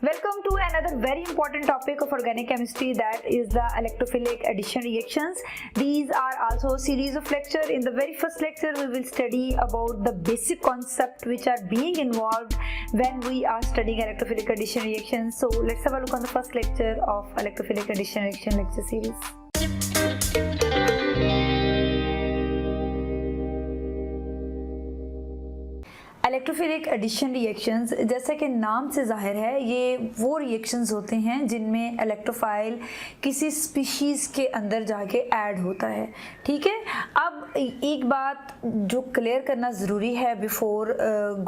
Welcome to another very important topic of organic chemistry, that is the electrophilic addition reactions. These are also a series of lectures. In the very first lecture we will study about the basic concept which are being involved when we are studying electrophilic addition reactions. So let's have a look on the first lecture of electrophilic addition reaction lecture series. Electrophilic addition reactions, जैसा कि नाम से जाहिर है, ये वो reactions होते हैं जिनमें इलेक्ट्रोफाइल किसी स्पीशीज़ के अंदर जाके ऐड होता है। ठीक है, अब एक बात जो क्लियर करना ज़रूरी है before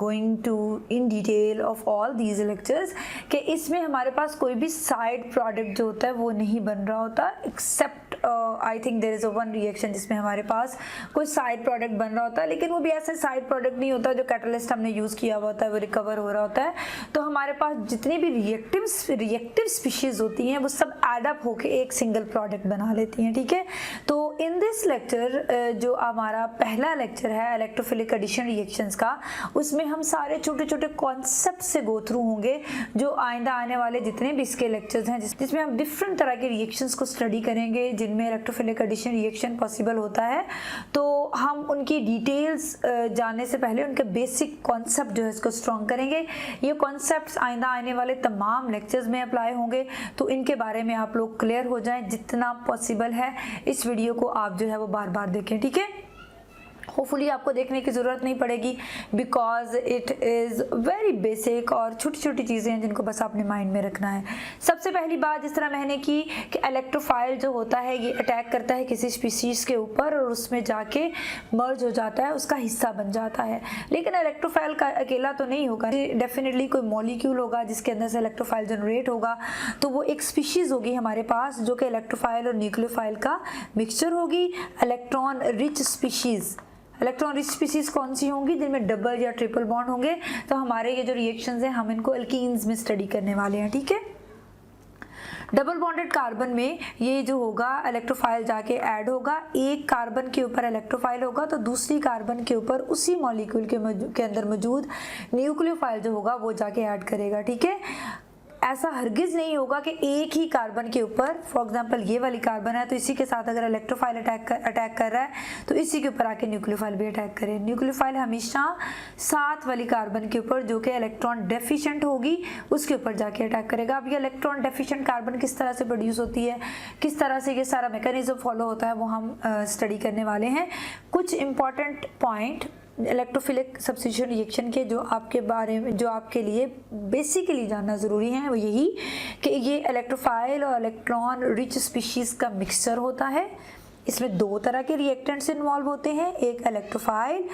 going to in detail of all these lectures, कि इसमें हमारे पास कोई भी साइड प्रोडक्ट जो होता है वो नहीं बन रहा होता, except I think there is a one reaction जिसमें हमारे पास कोई साइड प्रोडक्ट बन रहा होता है, लेकिन वो भी ऐसा साइड प्रोडक्ट नहीं होता जो कैटलिस्ट हमने यूज़ किया हुआ होता है, वो रिकवर हो रहा होता है। तो हमारे पास जितनी भी रिएक्टिव स्पीशीज़ होती हैं वो सब एड अप होके एक सिंगल प्रोडक्ट बना लेती हैं। ठीक है, तो इन दिस लेक्चर जो हमारा पहला लेक्चर है इलेक्ट्रोफिलिक एडिशन रिएक्शंस का, उसमें हम सारे छोटे छोटे कॉन्सेप्ट से गो थ्रू होंगे जो आइंदा आने वाले जितने भी इसके लेक्चर्स हैं जिसमें हम डिफरेंट तरह के रिएक्शंस को स्टडी करेंगे जिनमें इलेक्ट्रोफिलिक एडिशन रिएक्शन पॉसिबल होता है। तो हम उनकी डिटेल्स जानने से पहले उनके बेसिक कॉन्सेप्ट जो है इसको स्ट्रॉन्ग करेंगे। ये कॉन्सेप्ट्स आइंदा आने वाले तमाम लेक्चर्स में अप्लाई होंगे, तो इनके बारे में आप लोग क्लियर हो जाएं जितना पॉसिबल है। इस वीडियो को आप जो है वो बार बार देखें। ठीक है, होपफुली आपको देखने की ज़रूरत नहीं पड़ेगी because it is very basic और छोटी छोटी चीज़ें हैं जिनको बस आपने माइंड में रखना है। सबसे पहली बात जिस तरह मैंने की कि इलेक्ट्रोफाइल जो होता है ये अटैक करता है किसी स्पीशीज़ के ऊपर और उसमें जाके मर्ज हो जाता है, उसका हिस्सा बन जाता है। लेकिन इलेक्ट्रोफाइल का अकेला तो नहीं होगा, डेफिनेटली कोई मॉलिक्यूल होगा जिसके अंदर से इलेक्ट्रोफाइल जनरेट होगा, तो वो एक स्पीशीज़ होगी हमारे पास जो कि इलेक्ट्रोफाइल और न्यूक्लियोफाइल का मिक्सचर होगी। Electron rich species, electron rich species कौन सी होंगी जिनमें डबल या ट्रिपल बॉन्ड होंगे। तो हमारे ये जो रिएक्शंस हैं हम इनको अल्कीन्स में स्टडी करने वाले हैं। ठीक है, डबल बॉन्डेड कार्बन में ये जो होगा इलेक्ट्रोफाइल जाके ऐड होगा, एक कार्बन के ऊपर इलेक्ट्रोफाइल होगा तो दूसरी कार्बन के ऊपर उसी मॉलिक्यूल के अंदर मौजूद न्यूक्लियोफाइल जो होगा वो जाके ऐड करेगा। ठीक है, ऐसा हरगिज नहीं होगा कि एक ही कार्बन के ऊपर, फॉर एग्जांपल ये वाली कार्बन है तो इसी के साथ अगर इलेक्ट्रोफाइल अटैक कर रहा है तो इसी के ऊपर आके न्यूक्लियोफाइल भी अटैक करे। न्यूक्लियोफाइल हमेशा साथ वाली कार्बन के ऊपर जो कि इलेक्ट्रॉन डेफिशिएंट होगी उसके ऊपर जाके अटैक करेगा। अब ये इलेक्ट्रॉन डेफिशिएंट कार्बन किस तरह से प्रोड्यूस होती है, किस तरह से ये सारा मैकेनिज्म फॉलो होता है वो हम स्टडी करने वाले हैं। कुछ important point electrophilic substitution reaction के जो आपके बारे में, जो आपके लिए बेसिकली जानना ज़रूरी है वो यही कि ये इलेक्ट्रोफाइल और इलेक्ट्रॉन रिच स्पीशीज़ का मिक्सचर होता है। इसमें दो तरह के रिएक्टेंट्स इन्वॉल्व होते हैं, एक इलेक्ट्रोफाइल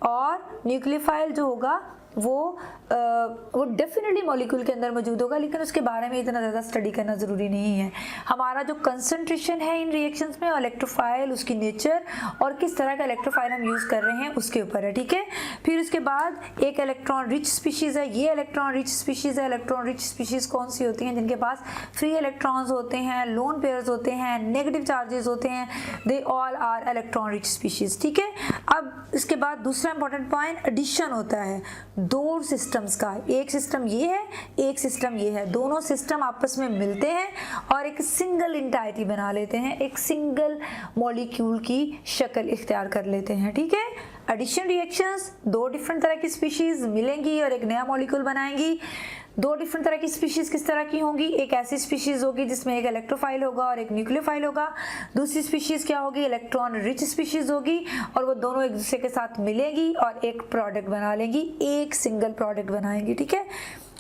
और न्यूक्लियोफाइल जो होगा वो डेफिनेटली मॉलिक्यूल के अंदर मौजूद होगा, लेकिन उसके बारे में इतना ज़्यादा स्टडी करना ज़रूरी नहीं है। हमारा जो कंसंट्रेशन है इन रिएक्शंस में इलेक्ट्रोफाइल, उसकी नेचर और किस तरह का इलेक्ट्रोफाइल हम यूज़ कर रहे हैं उसके ऊपर है। ठीक है, फिर उसके बाद एक इलेक्ट्रॉन रिच स्पीशीज़ है, ये इलेक्ट्रॉन रिच स्पीशीज़ है। इलेक्ट्रॉन रिच स्पीशीज़ कौन सी होती हैं? जिनके पास फ्री इलेक्ट्रॉन्स होते हैं, लोन पेयर्स होते हैं, नेगेटिव चार्जेस होते हैं, they all are electron rich species. ठीक है, अब इसके बाद दूसरा इंपॉर्टेंट पॉइंट एडिशन होता है दो सिस्टम्स का, एक सिस्टम ये है, एक सिस्टम ये है, दोनों सिस्टम आपस में मिलते हैं और एक सिंगल इंटाइटी बना लेते हैं, एक सिंगल मॉलिक्यूल की शक्ल इख्तियार कर लेते हैं। ठीक है, एडिशन रिएक्शंस दो डिफरेंट तरह की स्पीशीज मिलेंगी और एक नया मॉलिक्यूल बनाएंगी। दो डिफरेंट तरह की स्पीशीज किस तरह की होंगी? एक ऐसी स्पीशीज होगी जिसमें एक इलेक्ट्रोफाइल होगा और एक न्यूक्लियोफाइल होगा। दूसरी स्पीशीज क्या होगी? इलेक्ट्रॉन रिच स्पीशीज होगी और वो दोनों एक दूसरे के साथ मिलेंगी और एक प्रोडक्ट बना लेंगी, एक सिंगल प्रोडक्ट बनाएंगी। ठीक है,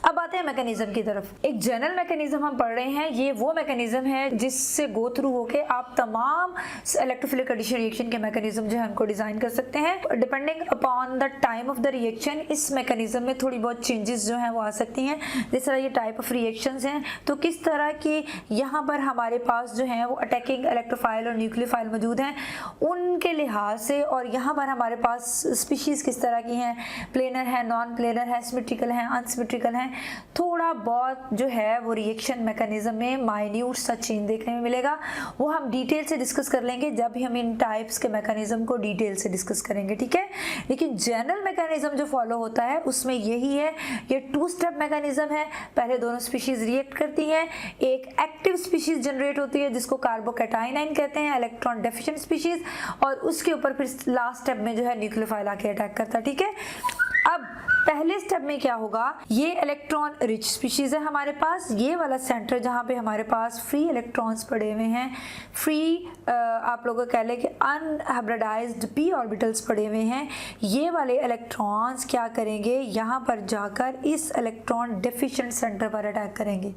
अब आते हैं मैकेनिज्म की तरफ। एक जनरल मैकेनिज्म हम पढ़ रहे हैं, ये वो मैकेनिज्म है जिससे गो थ्रू होके आप तमाम इलेक्ट्रोफिलिक एडिशन रिएक्शन के मैकेनिज्म जो है उनको डिजाइन कर सकते हैं। Depending upon the time of the reaction इस मैकेनिज्म में थोड़ी बहुत चेंजेस जो हैं वो आ सकती हैं। जिस तरह ये टाइप ऑफ रिएक्शंस हैं तो किस तरह के यहाँ पर हमारे पास जो है वो अटैकिंग इलेक्ट्रोफाइल और न्यूक्लियोफाइल मौजूद हैं उनके लिहाज से, और यहाँ पर हमारे पास स्पीशीज किस तरह की हैं, प्लेनर है, नॉन प्लेनर है, सिमेट्रिकल है, अनसिमेट्रिकल है, थोड़ा बहुत जो है वो रिएक्शन मैकेनिज्म में माइन्यूट सा चेंज देखने में मिलेगा, वो हम डिटेल से डिस्कस कर लेंगे जब भी हम इन टाइप्स के मैकेनिज्म को डिटेल से डिस्कस करेंगे, ठीक है। लेकिन जनरल मैकेनिज्म जो फॉलो होता है उसमें यही है, ये 2 स्टेप मैकेनिज्म है। पहले दोनों स्पीशीज रिएक्ट करती हैं, एक एक्टिव स्पीशीज जनरेट होती है जिसको कार्बोकैटायन आयन कहते हैं, इलेक्ट्रॉन डेफिशिएंट स्पीशीज, और उसके ऊपर फिर लास्ट स्टेप में जो है न्यूक्लियोफाइल आके अटैक करता है, ठीक है। अब पहले स्टेप में क्या होगा, ये इलेक्ट्रॉन रिच स्पीशीज है हमारे पास, ये वाला सेंटर जहाँ पे हमारे पास फ्री इलेक्ट्रॉन्स पड़े हुए हैं, फ्री आप लोगों को कह लें कि अनहाइब्रिडाइज्ड p ऑर्बिटल्स पड़े हुए हैं, ये वाले इलेक्ट्रॉन्स क्या करेंगे, यहाँ पर जाकर इस इलेक्ट्रॉन डेफिशिएंट सेंटर पर अटैक करेंगे।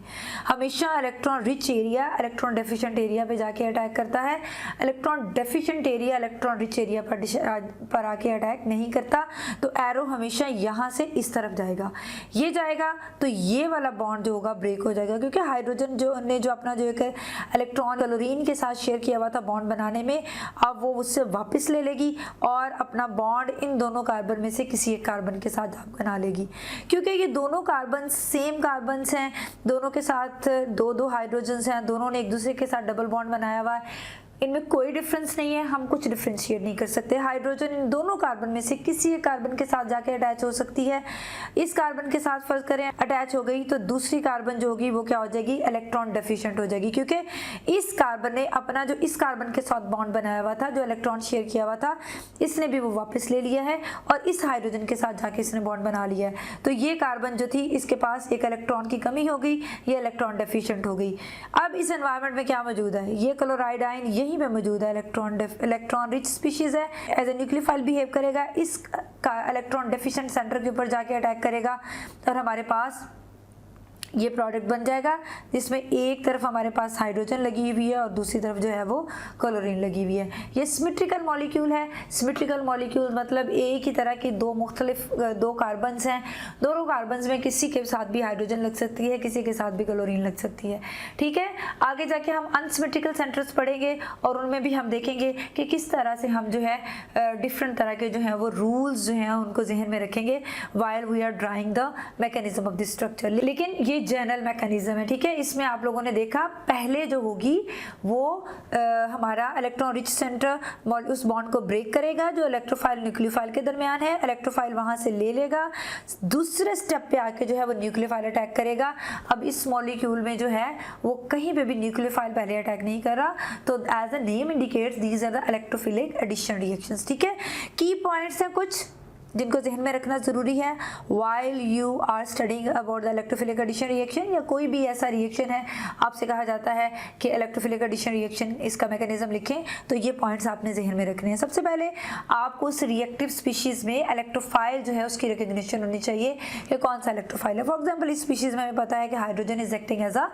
हमेशा electron rich area electron deficient area पे जाके अटैक करता है, electron deficient area electron rich area पर आके अटैक नहीं करता। तो एरो हमेशा यहाँ से इस तरफ जाएगा, ये जाएगा तो ये वाला बॉन्ड जो होगा ब्रेक हो जाएगा, क्योंकि हाइड्रोजन जो अपना जो एक इलेक्ट्रॉन क्लोरीन के साथ शेयर किया हुआ था बॉन्ड बनाने में, अब वो उससे वापस ले लेगी और अपना बॉन्ड इन दोनों कार्बन में से किसी एक कार्बन के साथ बना लेगी। क्योंकि ये दोनों कार्बन सेम कार्बन्स हैं, दोनों के साथ दो हाइड्रोजन्स हैं, दोनों ने एक दूसरे के साथ डबल बॉन्ड बनाया हुआ है, इनमें कोई डिफरेंस नहीं है, हम कुछ डिफ्रेंशिएट नहीं कर सकते। हाइड्रोजन इन दोनों कार्बन में से किसी एक कार्बन के साथ जाके अटैच हो सकती है। इस कार्बन के साथ फर्ज करें अटैच हो गई तो दूसरी कार्बन जो होगी वो क्या हो जाएगी, इलेक्ट्रॉन डेफिशिएंट हो जाएगी, क्योंकि इस कार्बन ने अपना जो इस कार्बन के साथ बॉन्ड बनाया हुआ था, जो इलेक्ट्रॉन शेयर किया हुआ था, इसने भी वो वापस ले लिया है और इस हाइड्रोजन के साथ जाके इसने बॉन्ड बना लिया है। तो ये कार्बन जो थी इसके पास एक इलेक्ट्रॉन की कमी हो गई, ये इलेक्ट्रॉन डेफिशिएंट हो गई। अब इस एनवायरनमेंट में क्या मौजूद है, ये क्लोराइड आयन यहीं पे मौजूद है, इलेक्ट्रॉन रिच स्पीशीज है, एज ए न्यूक्लियोफाइल बिहेव करेगा, इस इलेक्ट्रॉन डेफिशिएंट सेंटर के ऊपर जाके अटैक करेगा और हमारे पास ये प्रोडक्ट बन जाएगा, जिसमें एक तरफ हमारे पास हाइड्रोजन लगी हुई है और दूसरी तरफ जो है वो क्लोरीन लगी हुई है। ये सिमेट्रिकल मॉलिक्यूल है। सिमेट्रिकल मॉलिक्यूल मतलब एक ही तरह की दो कार्बन्स हैं, दोनों कार्बन्स में किसी के साथ भी हाइड्रोजन लग सकती है, किसी के साथ भी क्लोरीन लग सकती है, ठीक है। आगे जाके हम अनसिमेट्रिकल सेंटर्स पढ़ेंगे और उनमें भी हम देखेंगे कि किस तरह से हम जो है डिफरेंट तरह के जो है वो रूल्स जो हैं उनको जहन में रखेंगे while we are drawing the mechanism of this structure. लेकिन ये जनरल मैकेनिज्म है, ठीक है। इसमें आप लोगों ने देखा पहले जो होगी वो हमारा इलेक्ट्रॉन रिच सेंटर उस बॉन्ड को ब्रेक करेगा जो इलेक्ट्रोफाइल न्यूक्लियोफाइल के दरमियान है, इलेक्ट्रोफाइल वहां से ले लेगा, दूसरे स्टेप पे आके जो है वो न्यूक्लियोफाइल अटैक करेगा। अब इस मॉलिक्यूल में जो है वो कहीं पे भी न्यूक्लियोफाइल पहले अटैक नहीं कर रहा, तो as a name indicates these are the electrophilic addition reactions, ठीक है। की पॉइंट्स हैं कुछ जिनको जहन में रखना जरूरी है while you are studying about the electrophilic addition reaction, या कोई भी ऐसा रिएक्शन है आपसे कहा जाता है कि इलेक्ट्रोफिलिक एडिशन रिएक्शन इसका मैकेनिज्म लिखें, तो ये पॉइंट्स आपने जहन में रखने हैं। सबसे पहले आपको उस रिएक्टिव स्पीशीज में इलेक्ट्रोफाइल जो है उसकी रिकग्निशन होनी चाहिए कि कौन सा इलेक्ट्रोफाइल है। फॉर एग्जाम्पल इस स्पीशीज में हमें पता है कि hydrogen is acting as a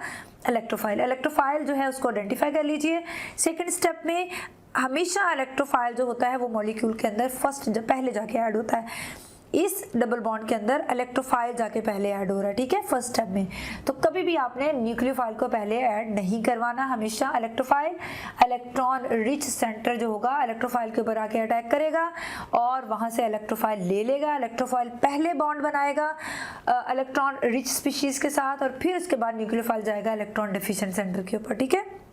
electrophile, electrophile जो है उसको आइडेंटिफाई कर लीजिए। सेकेंड स्टेप में हमेशा इलेक्ट्रोफाइल जो होता है वो मॉलिक्यूल के अंदर पहले जाके ऐड होता है, इस डबल बॉन्ड के अंदर इलेक्ट्रोफाइल जाके पहले ऐड हो रहा है, ठीक है, फर्स्ट स्टेप में। तो कभी भी आपने न्यूक्लियोफाइल को पहले ऐड नहीं करवाना, हमेशा इलेक्ट्रोफाइल इलेक्ट्रॉन रिच सेंटर जो होगा इलेक्ट्रोफाइल के ऊपर आके अटैक करेगा और वहां से इलेक्ट्रोफाइल ले लेगा, इलेक्ट्रोफाइल पहले बॉन्ड बनाएगा इलेक्ट्रॉन रिच स्पीशीज के साथ और फिर उसके बाद न्यूक्लियोफाइल जाएगा इलेक्ट्रॉन डेफिशिएंट सेंटर के ऊपर, ठीक है।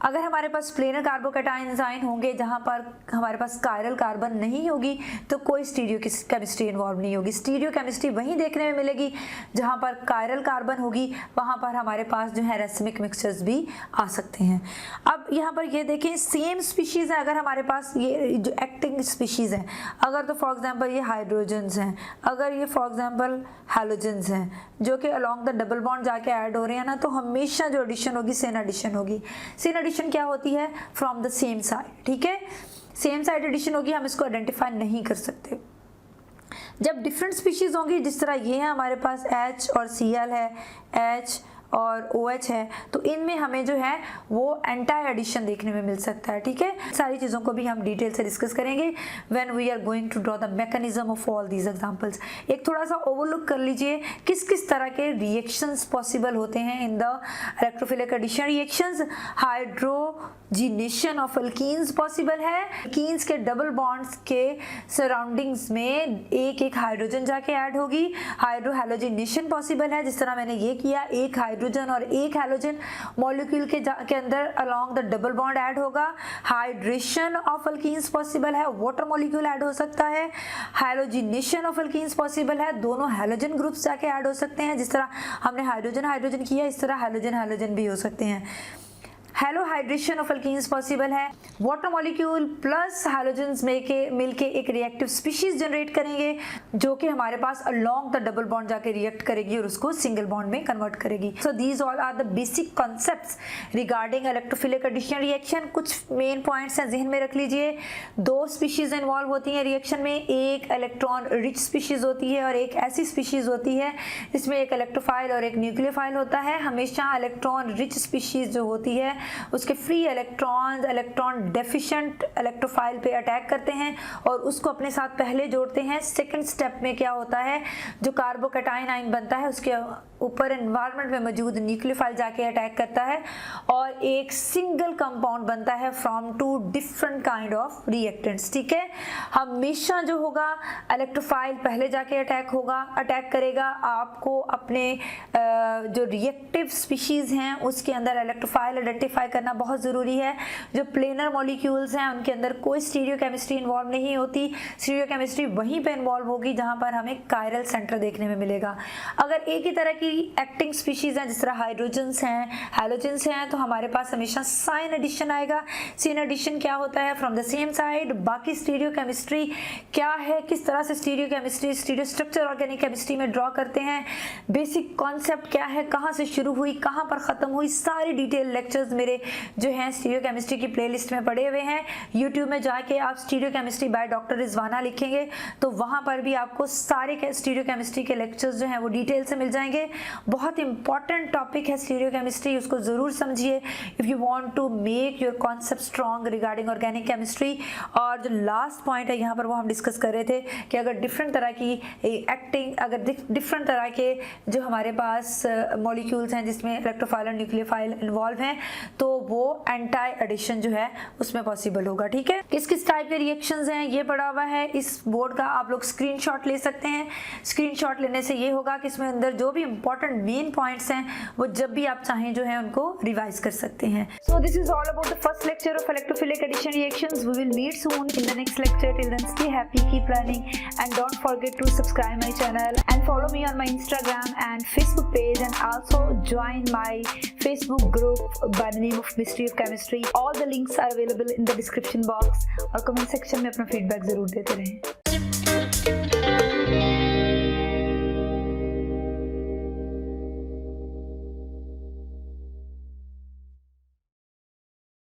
अगर हमारे पास प्लेनर कार्बोकैटायन आयन होंगे जहाँ पर हमारे पास कायरल कार्बन नहीं होगी तो कोई स्टीरियो केमिस्ट्री इन्वॉल्व नहीं होगी। स्टीरियो केमिस्ट्री वहीं देखने में मिलेगी जहाँ पर कायरल कार्बन होगी, वहाँ पर हमारे पास जो है रेसिमिक मिक्सचर्स भी आ सकते हैं। अब यहाँ पर ये देखें सेम स्पीशीज़ है, अगर हमारे पास ये जो एक्टिंग स्पीशीज़ हैं, अगर तो फॉर एग्जांपल ये हाइड्रोजन्स हैं, अगर ये फॉर एग्जांपल हैलोजेंस हैं जो कि अलोंग द डबल बॉन्ड जाके ऐड हो रहे हैं ना, तो हमेशा जो एडिशन होगी सेन एडिशन होगी। सेन एडिशन क्या होती है, फ्रॉम द सेम साइड, ठीक है, सेम साइड एडिशन होगी, हम इसको आइडेंटिफाई नहीं कर सकते। जब डिफरेंट स्पीशीज होंगी, जिस तरह ये है हमारे पास H और Cl है, H और OH है, तो इनमें हमें जो है वो एंटी एडिशन देखने में मिल सकता है। ठीक है, सारी चीज़ों को भी हम डिटेल से डिस्कस करेंगे when we are going to draw the mechanism of all these examples. एक थोड़ा सा ओवरलुक कर लीजिए किस किस तरह के रिएक्शंस पॉसिबल होते हैं in the electrophilic addition reactions. Hydrogenation of alkenes possible है, अल्कीन्स के डबल बॉन्ड्स के सराउंडिंग्स में एक एक हाइड्रोजन जाके ऐड होगी। हाइड्रोहैलोजिनेशन पॉसिबल है, जिस तरह मैंने ये किया, एक हाइड्रोजन और एक हैलोजन मॉलिक्यूल के अंदर along the double bond add होगा। हाइड्रेशन ऑफ अल्कीन्स पॉसिबल है, वाटर मॉलिक्यूल ऐड हो सकता है। हैलोजिनेशन ऑफ अल्कीन्स पॉसिबल है, दोनों हैलोजन ग्रुप्स जाके ऐड हो सकते हैं, जिस तरह हमने हाइड्रोजन हाइड्रोजन किया इस तरह हैलोजन हैलोजन भी हो सकते हैं। हैलोहाइड्रेशन ऑफ अल्कीन्स पॉसिबल है, वाटर मॉलिक्यूल प्लस हैलोजन्स मिलके एक रिएक्टिव स्पीशीज जनरेट करेंगे जो कि हमारे पास अलोंग द डबल बॉन्ड जाके रिएक्ट करेगी और उसको सिंगल बॉन्ड में कन्वर्ट करेगी। So these all are the basic concepts regarding electrophilic addition reaction. कुछ मेन पॉइंट्स हैं, जहन में रख लीजिए। दो स्पीशीज इन्वॉल्व होती हैं रिएक्शन में, एक इलेक्ट्रॉन रिच स्पीशीज होती है और एक ऐसी स्पीशीज होती है जिसमें एक इलेक्ट्रोफाइल और एक न्यूक्लियोफाइल होता है। हमेशा इलेक्ट्रॉन रिच स्पीशीज जो होती है उसके फ्री इलेक्ट्रॉन डेफिशिएंट इलेक्ट्रोफाइल पे अटैक करते हैं और उसको अपने साथ पहले जोड़ते हैं। सेकंड स्टेप में क्या होता है, जो कार्बोकैटायन आयन बनता है उसके ऊपर एनवायरनमेंट में मौजूद न्यूक्लियोफाइल जाके अटैक करता है और एक सिंगल कंपाउंड बनता है from two different kind of reactants. ठीक है, हमेशा जो होगा इलेक्ट्रोफाइल पहले जाके अटैक करेगा। आपको अपने जो रिएक्टिव स्पीशीज हैं उसके अंदर इलेक्ट्रोफाइल आइडेंटिफाई करना बहुत ज़रूरी है। जो प्लेनर मॉलिक्यूल्स हैं उनके अंदर कोई स्टीरियोकेमिस्ट्री इन्वॉल्व नहीं होती, स्टीरियोकेमिस्ट्री वहीं पे इन्वॉल्व होगी जहां पर हमें कायरल सेंटर देखने में मिलेगा। अगर एक ही तरह की एक्टिंग स्पीशीज हैं जिस तरह हाइड्रोजन्स हैं हैलोजन्स हैं तो हमारे पास हमेशा साइन एडिशन आएगा। साइन एडिशन क्या होता है, फ्रॉम द सेम साइड। बाकी स्टीरियोकेमिस्ट्री क्या है, किस तरह से stereochemistry stereo structure organic chemistry में ड्रॉ करते हैं, बेसिक कॉन्सेप्ट क्या है, कहाँ से शुरू हुई कहाँ पर ख़त्म हुई, सारी डिटेल लेक्चर्स मेरे जो हैं स्टीरियोकेमिस्ट्री की प्लेलिस्ट में पड़े हुए हैं। यूट्यूब में जाके आप स्टीरियोकेमिस्ट्री बाय डॉक्टर रिजवाना लिखेंगे तो वहाँ पर भी आपको सारे स्टीरियोकेमिस्ट्री के लेक्चर्स जो हैं वो डिटेल से मिल जाएंगे। बहुत इंपॉर्टेंट टॉपिक है स्टीरियोकेमिस्ट्री, उसको ज़रूर समझिए if you want to make your concept strong regarding organic chemistry. और जो लास्ट पॉइंट है यहाँ पर वो हम डिस्कस कर रहे थे कि अगर डिफरेंट तरह की एक्टिंग, अगर डिफरेंट तरह के जो हमारे पास मॉलिक्यूल्स हैं जिसमें इलेक्ट्रोफाइल और न्यूक्लियोफाइल इन्वॉल्व हैं तो वो एंटी एडिशन जो है उसमें पॉसिबल होगा। ठीक है, किस किस टाइप के रिएक्शंस हैं ये पड़ा हुआ है इस बोर्ड का, आप लोग स्क्रीनशॉट ले सकते हैं। स्क्रीनशॉट लेने से ये होगा कि इसमें अंदर जो भी इंपॉर्टेंट मेन पॉइंट्स हैं वो जब भी आप चाहें जो है उनको रिवाइज कर सकते हैं। So this is all about the first lecture of electrophilic addition reactions. We will meet soon in the next lecture. Till then, stay happy, keep learning, and don't forget to subscribe my channel and follow me on my Instagram and Facebook page, and also join my Facebook group by the name of Mystery of Chemistry. All the links are available in the description box और comment section में अपना feedback जरूर देते रहें।